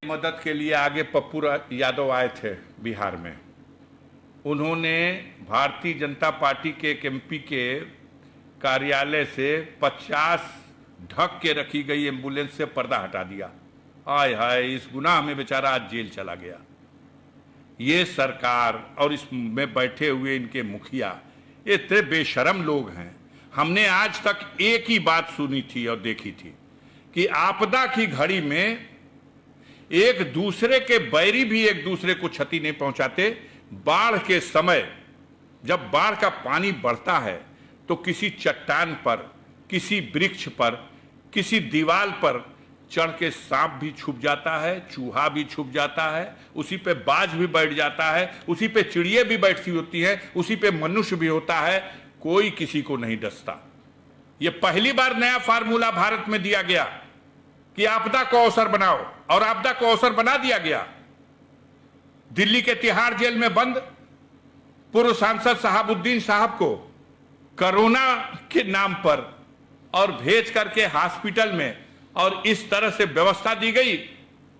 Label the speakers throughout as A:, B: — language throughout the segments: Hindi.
A: मदद के लिए आगे पप्पू यादव आए थे बिहार में। उन्होंने भारतीय जनता पार्टी के एक एमपी के कार्यालय से 50 ढक के रखी गई एम्बुलेंस से पर्दा हटा दिया। हाय हाय, इस गुनाह में बेचारा आज जेल चला गया। ये सरकार और इसमें बैठे हुए इनके मुखिया ये इतने बेशरम लोग हैं। हमने आज तक एक ही बात सुनी थी और देखी थी कि आपदा की घड़ी में एक दूसरे के बैरी भी एक दूसरे को क्षति नहीं पहुंचाते। बाढ़ के समय जब बाढ़ का पानी बढ़ता है तो किसी चट्टान पर, किसी वृक्ष पर, किसी दीवार पर चढ़ के सांप भी छुप जाता है, चूहा भी छुप जाता है, उसी पे बाज भी बैठ जाता है, उसी पे चिड़िया भी बैठती होती है, उसी पे मनुष्य भी होता है। कोई किसी को नहीं डसता। ये पहली बार नया फार्मूला भारत में दिया गया कि आपदा को अवसर बनाओ, और आपदा को अवसर बना दिया गया। दिल्ली के तिहाड़ जेल में बंद पूर्व सांसद शहाबुद्दीन साहब को कोरोना के नाम पर और भेज करके हॉस्पिटल में, और इस तरह से व्यवस्था दी गई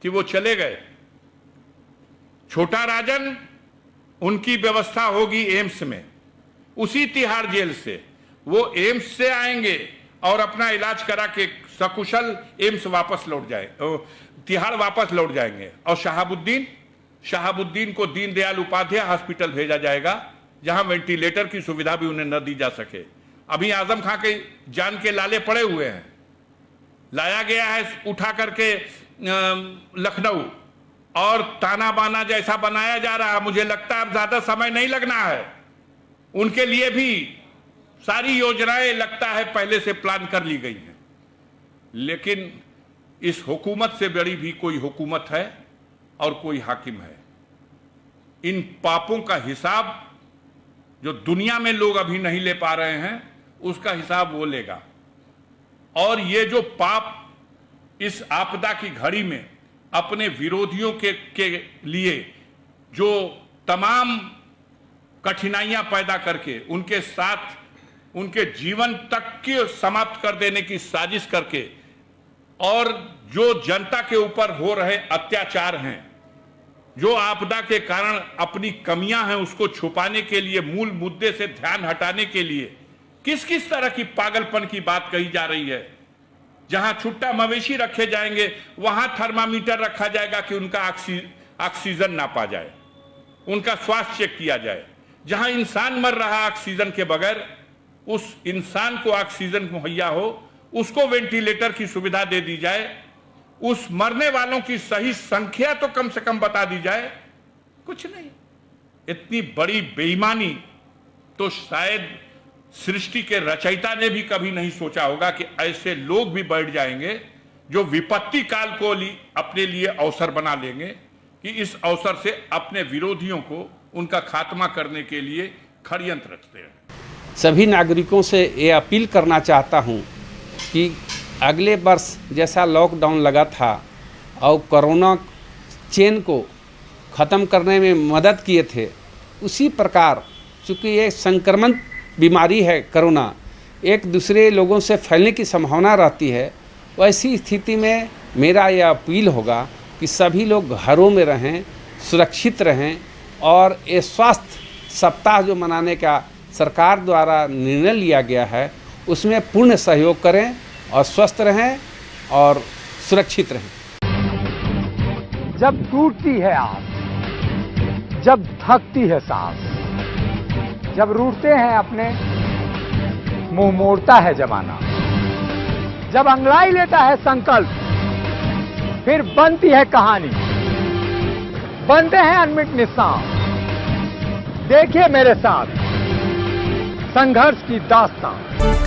A: कि वो चले गए। छोटा राजन, उनकी व्यवस्था होगी एम्स में, उसी तिहाड़ जेल से वो एम्स से आएंगे और अपना इलाज करा के सकुशल एम्स वापस लौट जाए, तिहाड़ वापस लौट जाएंगे। और शहाबुद्दीन को दीनदयाल उपाध्याय हॉस्पिटल भेजा जाएगा, जहां वेंटिलेटर की सुविधा भी उन्हें न दी जा सके। अभी आजम खां के जान के लाले पड़े हुए हैं, लाया गया है उठा करके लखनऊ, और ताना बाना जैसा बनाया जा रहा है। मुझे लगता है अब ज्यादा समय नहीं लगना है। उनके लिए भी सारी योजनाएं लगता है पहले से प्लान कर ली गई हैं। लेकिन इस हुकूमत से बड़ी भी कोई हुकूमत है और कोई हाकिम है। इन पापों का हिसाब जो दुनिया में लोग अभी नहीं ले पा रहे हैं, उसका हिसाब वो लेगा। और ये जो पाप इस आपदा की घड़ी में अपने विरोधियों के लिए जो तमाम कठिनाइयां पैदा करके उनके साथ उनके जीवन तक के समाप्त कर देने की साजिश करके, और जो जनता के ऊपर हो रहे अत्याचार हैं, जो आपदा के कारण अपनी कमियां हैं उसको छुपाने के लिए, मूल मुद्दे से ध्यान हटाने के लिए किस किस तरह की पागलपन की बात कही जा रही है। जहां छुट्टा मवेशी रखे जाएंगे वहां थर्मामीटर रखा जाएगा कि उनका ऑक्सीजन नापा जाए, उनका स्वास्थ्य चेक किया जाए। जहां इंसान मर रहा ऑक्सीजन के बगैर, उस इंसान को ऑक्सीजन मुहैया हो, उसको वेंटिलेटर की सुविधा दे दी जाए, उस मरने वालों की सही संख्या तो कम से कम बता दी जाए। कुछ नहीं। इतनी बड़ी बेईमानी तो शायद सृष्टि के रचयिता ने भी कभी नहीं सोचा होगा कि ऐसे लोग भी बैठ जाएंगे जो विपत्ति काल को अपने लिए अवसर बना लेंगे कि इस अवसर से अपने विरोधियों को उनका खात्मा करने के लिए षड्यंत्र रचते हैं।
B: सभी नागरिकों से ये अपील करना चाहता हूँ कि अगले वर्ष जैसा लॉकडाउन लगा था और कोरोना चेन को ख़त्म करने में मदद किए थे, उसी प्रकार चूँकि ये संक्रमण बीमारी है कोरोना, एक दूसरे लोगों से फैलने की संभावना रहती है। वैसी स्थिति में मेरा यह अपील होगा कि सभी लोग घरों में रहें, सुरक्षित रहें, और ये स्वास्थ्य सप्ताह जो मनाने का सरकार द्वारा निर्णय लिया गया है उसमें पूर्ण सहयोग करें और स्वस्थ रहें और सुरक्षित रहें।
C: जब टूटती है आस, जब थकती है सांस, जब रूठते हैं अपने, मुंह मोड़ता है जमाना, जब अंगड़ाई लेता है संकल्प, फिर बनती है कहानी, बनते हैं अनमिट निशान। देखिए मेरे साथ संघर्ष की दास्तान।